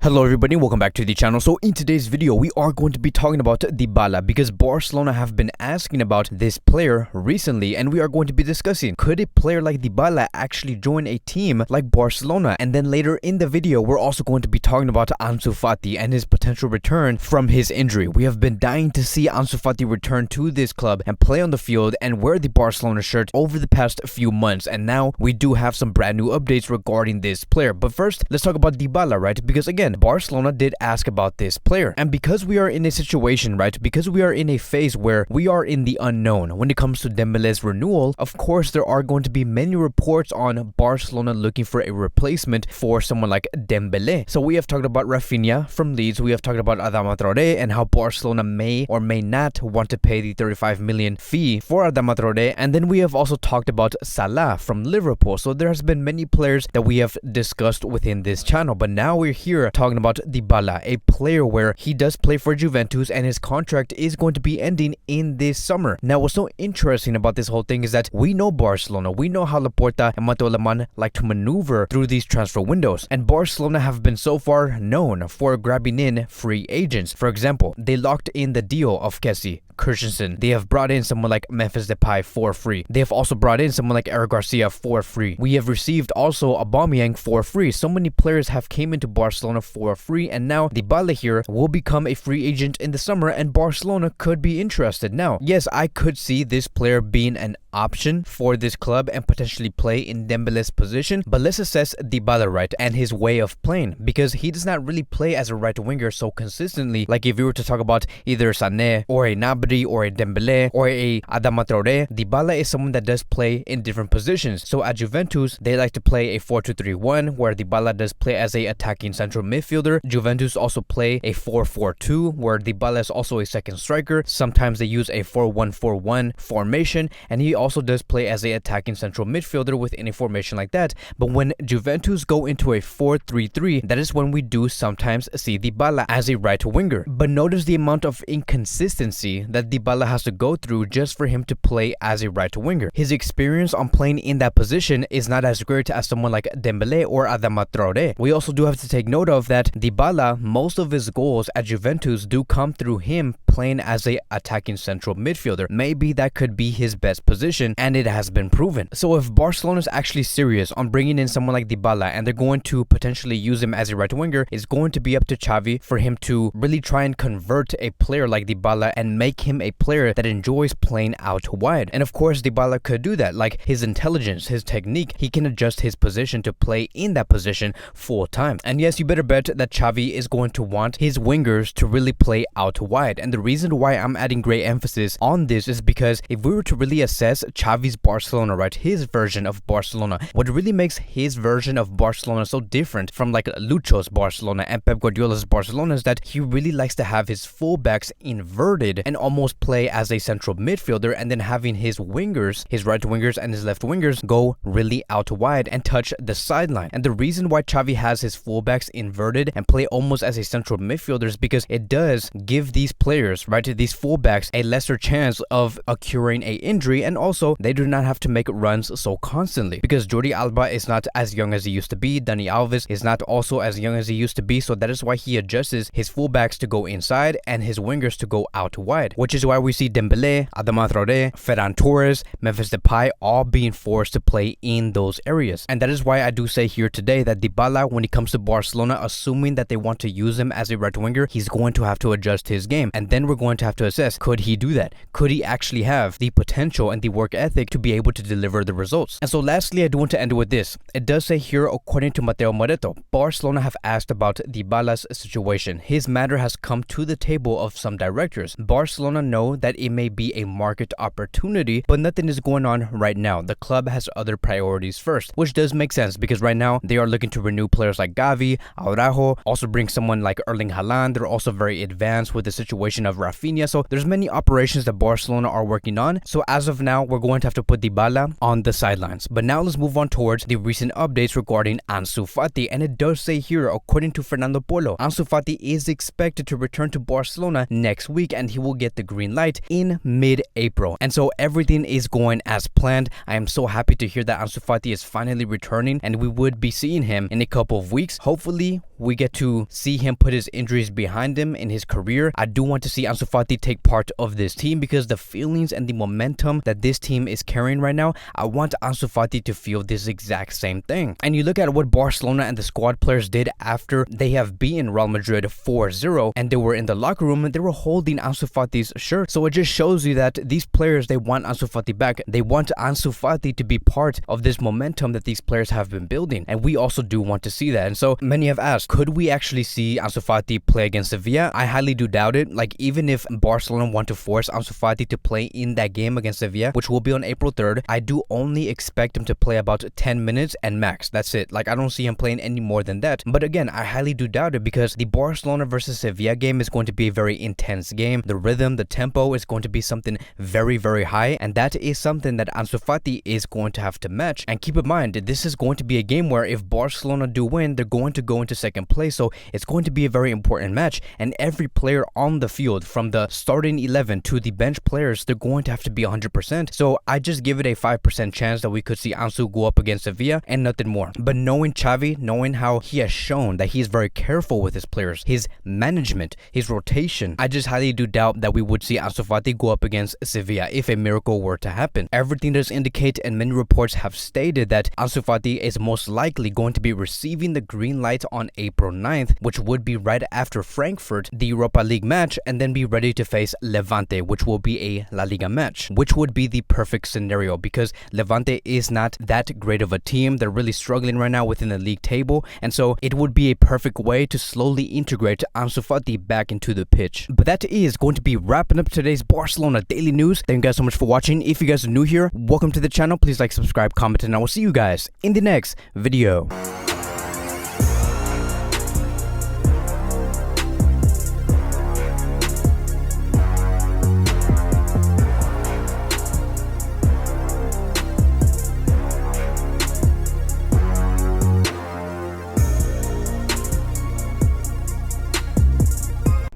Hello everybody, welcome back to the channel. So in today's video, we are going to be talking about Dybala because Barcelona have been asking about this player recently, and we are going to be discussing, could a player like Dybala actually join a team like Barcelona? And then later in the video, we're also going to be talking about Ansu Fati and his potential return from his injury. We have been dying to see Ansu Fati return to this club and play on the field and wear the Barcelona shirt over the past few months, and now we do have some brand new updates regarding this player. But first, let's talk about Dybala, right? Because again, Barcelona did ask about this player, and because we are in a situation, right, because we are in a phase where we are in the unknown when it comes to Dembele's renewal, of course there are going to be many reports on Barcelona looking for a replacement for someone like Dembele. So we have talked about Rafinha from Leeds, we have talked about Adama Traoré and how Barcelona may or may not want to pay the 35 million fee for Adama Traoré, and then we have also talked about Salah from Liverpool. So there has been many players that we have discussed within this channel, but now we're here talking about Dybala, a player where he does play for Juventus and his contract is going to be ending in this summer. Now, what's so interesting about this whole thing is that we know Barcelona, we know how Laporta and Mateo Lemon like to maneuver through these transfer windows, and Barcelona have been so far known for grabbing in free agents. For example, they locked in the deal of Kessie, Christensen. They have brought in someone like Memphis Depay for free. They have also brought in someone like Eric Garcia for free. We have received also Aubameyang for free. So many players have came into Barcelona for free, and now Dybala here will become a free agent in the summer, and Barcelona could be interested. Now, yes, I could see this player being an option for this club and potentially play in Dembele's position, but let's assess Dybala, right, and his way of playing, because he does not really play as a right winger so consistently. Like if we were to talk about either Sané or a Gnabry or a Dembele or a Adama Traoré, Dybala is someone that does play in different positions. So at Juventus, they like to play a 4-2-3-1 where Dybala does play as a attacking central midfielder. Juventus also play a 4-4-2 where Dybala is also a second striker. Sometimes they use a 4-1-4-1 formation, and he also does play as a attacking central midfielder within a formation like that. But when Juventus go into a 4-3-3, that is when we do sometimes see Dybala as a right winger. But notice the amount of inconsistency that Dybala has to go through just for him to play as a right winger. His experience on playing in that position is not as great as someone like Dembele or Adama Traoré. We also do have to take note of that Dybala, most of his goals at Juventus do come through him playing as a attacking central midfielder. Maybe that could be his best position, and it has been proven. So if Barcelona is actually serious on bringing in someone like Dybala and they're going to potentially use him as a right winger, it's going to be up to Xavi for him to really try and convert a player like Dybala and make him a player that enjoys playing out wide. And of course, Dybala could do that. Like his intelligence, his technique, he can adjust his position to play in that position full time. And yes, you better bet that Xavi is going to want his wingers to really play out wide. And the reason why I'm adding great emphasis on this is because if we were to really assess Xavi's Barcelona, right, his version of Barcelona, what really makes his version of Barcelona so different from like Lucho's Barcelona and Pep Guardiola's Barcelona is that he really likes to have his fullbacks inverted and almost play as a central midfielder, and then having his wingers, his right wingers and his left wingers, go really out wide and touch the sideline. And the reason why Xavi has his fullbacks inverted and play almost as a central midfielder is because it does give these players, right, these fullbacks, a lesser chance of occurring a injury, and also they do not have to make runs so constantly, because Jordi Alba is not as young as he used to be, Dani Alves is not also as young as he used to be, so that is why he adjusts his fullbacks to go inside and his wingers to go out wide, which is why we see Dembele, Adama Traoré, Ferran Torres, Memphis Depay all being forced to play in those areas. And that is why I do say here today that Dybala, when it comes to Barcelona, assuming that they want to use him as a right winger, he's going to have to adjust his game, and then we're going to have to assess, could he do that? Could he actually have the potential and the work ethic to be able to deliver the results? And so lastly, I do want to end with this. It does say here, according to Mateo Moreto, Barcelona have asked about Dybala's situation. His matter has come to the table of some directors. Barcelona know that it may be a market opportunity, but nothing is going on right now. The club has other priorities first, which does make sense because right now they are looking to renew players like Gavi, Araujo, also bring someone like Erling Haaland. They're also very advanced with the situation of Rafinha. So there's many operations that Barcelona are working on. So as of now, we're going to have to put Dybala on the sidelines. But now let's move on towards the recent updates regarding Ansu Fati. And it does say here, according to Fernando Polo, Ansu Fati is expected to return to Barcelona next week and he will get the green light in mid-April. And so everything is going as planned. I am so happy to hear that Ansu Fati is finally returning and we would be seeing him in a couple of weeks. Hopefully we get to see him put his injuries behind him in his career. I do want to see Ansu Fati take part of this team because the feelings and the momentum that this team is carrying right now, I want Ansu Fati to feel this exact same thing. And you look at what Barcelona and the squad players did after they have beaten Real Madrid 4-0 and they were in the locker room and they were holding Ansu Fati's shirt. So it just shows you that these players, they want Ansu Fati back. They want Ansu Fati to be part of this momentum that these players have been building. And we also do want to see that. And so many have asked, could we actually see Ansu Fati play against Sevilla? I highly do doubt it. Like, even if Barcelona want to force Ansu Fati to play in that game against Sevilla, which will be on April 3rd, I do only expect him to play about 10 minutes and max. That's it. Like, I don't see him playing any more than that. But again, I highly do doubt it because the Barcelona versus Sevilla game is going to be a very intense game. The rhythm, the tempo is going to be something very, very high. And that is something that Ansu Fati is going to have to match. And keep in mind, this is going to be a game where if Barcelona do win, they're going to go into second place. So it's going to be a very important match. And every player on the field, from the starting 11 to the bench players, they're going to have to be 100%. So I just give it a 5% chance that we could see Ansu go up against Sevilla and nothing more. But knowing Xavi, knowing how he has shown that he is very careful with his players, his management, his rotation, I just highly do doubt that we would see Ansu Fati go up against Sevilla if a miracle were to happen. Everything does indicate, and many reports have stated, that Ansu Fati is most likely going to be receiving the green light on April 9th, which would be right after Frankfurt, the Europa League match, and then be ready to face Levante, which will be a La Liga match, which would be the perfect scenario because Levante is not that great of a team. They're really struggling right now within the league table, and so it would be a perfect way to slowly integrate Ansu Fati back into the pitch. But that is going to be wrapping up today's Barcelona Daily News. Thank you guys so much for watching. If you guys are new here, welcome to the channel. Please like, subscribe, comment, and I will see you guys in the next video.